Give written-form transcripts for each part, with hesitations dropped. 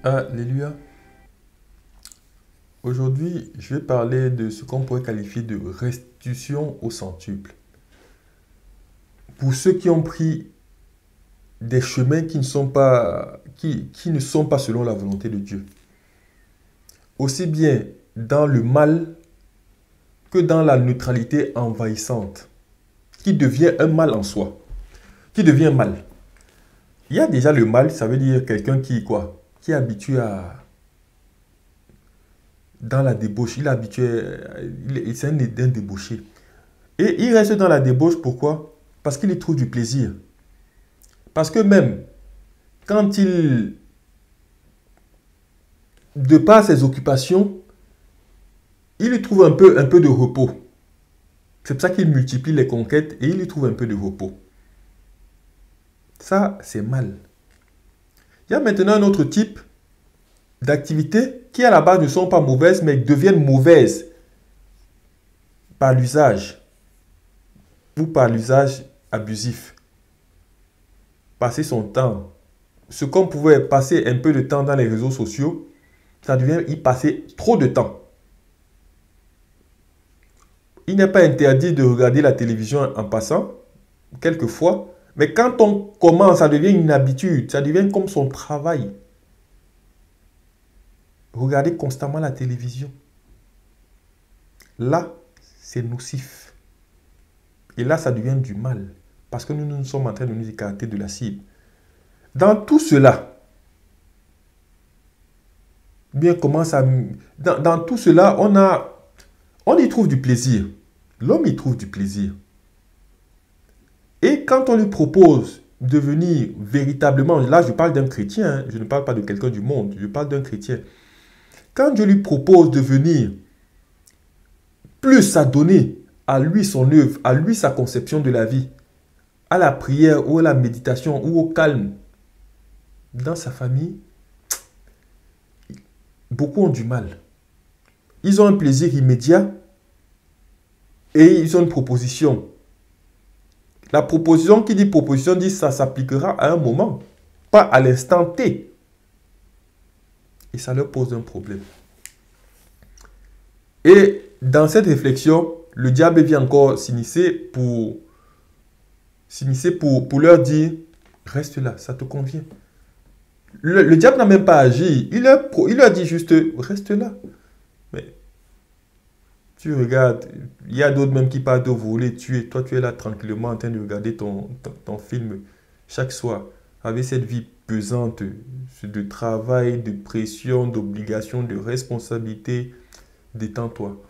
Alléluia. Aujourd'hui, je vais parler de ce qu'on pourrait qualifier de restitution au centuple. Pour ceux qui ont pris des chemins qui ne sont pas selon la volonté de Dieu. Aussi bien dans le mal que dans la neutralité envahissante, qui devient un mal en soi, qui devient mal. Il y a déjà le mal, ça veut dire quelqu'un qui, quoi, qui est habitué à dans la débauche, il est habitué, c'est un débauché. Et il reste dans la débauche, pourquoi? Parce qu'il y trouve du plaisir. Parce que même quand de par ses occupations, il y trouve un peu de repos. C'est pour ça qu'il multiplie les conquêtes et il y trouve un peu de repos. Ça, c'est mal. Il y a maintenant un autre type d'activités qui à la base ne sont pas mauvaises, mais deviennent mauvaises par l'usage ou par l'usage abusif. Passer son temps. Ce qu'on pouvait passer un peu de temps dans les réseaux sociaux, ça devient y passer trop de temps. Il n'est pas interdit de regarder la télévision en passant, quelquefois, mais quand on commence, ça devient une habitude, ça devient comme son travail. Regarder constamment la télévision. Là, c'est nocif. Et là, ça devient du mal. Parce que nous sommes en train de nous écarter de la cible. Dans tout cela, bien comment ça... Dans tout cela, on y trouve du plaisir. L'homme y trouve du plaisir. Et quand on lui propose de venir véritablement, là je parle d'un chrétien, hein, je ne parle pas de quelqu'un du monde, je parle d'un chrétien. Quand Dieu lui propose de venir plus s'adonner à lui son œuvre, à lui sa conception de la vie, à la prière ou à la méditation ou au calme, dans sa famille, beaucoup ont du mal. Ils ont un plaisir immédiat et ils ont une proposition. La proposition qui dit proposition dit ça s'appliquera à un moment, pas à l'instant T. Et ça leur pose un problème. Et dans cette réflexion, le diable vient encore s'immiscer pour leur dire, reste là, ça te convient. Le diable n'a même pas agi. Il leur dit juste, reste là. Mais tu regardes, il y a d'autres même qui partent de voler, tuer. Toi, tu es là tranquillement en train de regarder ton film chaque soir. Avec cette vie pesante de travail, de pression, d'obligation, de responsabilité. Détends-toi.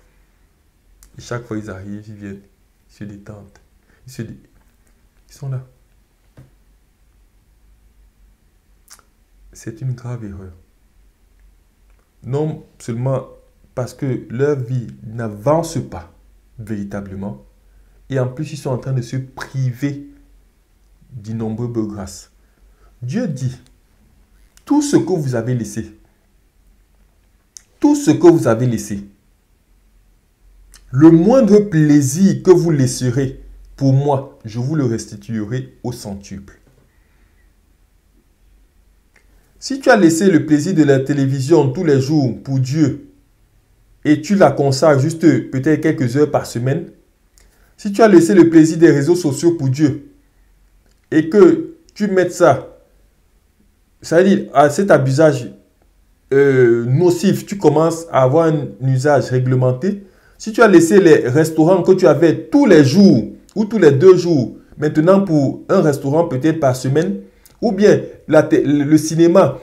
Et chaque fois, ils arrivent, ils viennent, ils se détendent. Ils sont là. C'est une grave erreur. Non seulement parce que leur vie n'avance pas véritablement, et en plus ils sont en train de se priver d'innombrables grâces. Dieu dit, tout ce que vous avez laissé, tout ce que vous avez laissé, le moindre plaisir que vous laisserez pour moi, je vous le restituerai au centuple. Si tu as laissé le plaisir de la télévision tous les jours pour Dieu et tu la consacres juste peut-être quelques heures par semaine, si tu as laissé le plaisir des réseaux sociaux pour Dieu et que tu mettes ça, ça veut dire à cet abusage nocif, tu commences à avoir un usage réglementé. Si tu as laissé les restaurants que tu avais tous les jours ou tous les 2 jours, maintenant pour un restaurant peut-être par semaine, ou bien le cinéma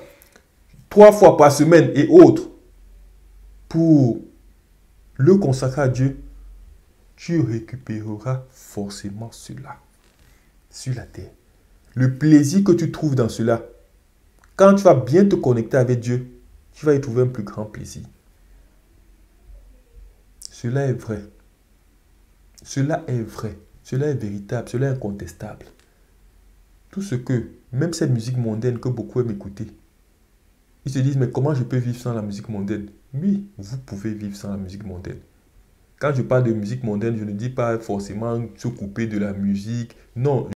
3 fois par semaine et autres, pour le consacrer à Dieu, tu récupéreras forcément cela sur la terre. Le plaisir que tu trouves dans cela, quand tu vas bien te connecter avec Dieu, tu vas y trouver un plus grand plaisir. Cela est vrai. Cela est vrai. Cela est véritable. Cela est incontestable. Tout ce que, même cette musique mondaine que beaucoup aiment écouter, ils se disent, mais comment je peux vivre sans la musique mondaine? Oui, vous pouvez vivre sans la musique mondaine. Quand je parle de musique mondaine, je ne dis pas forcément se couper de la musique. Non.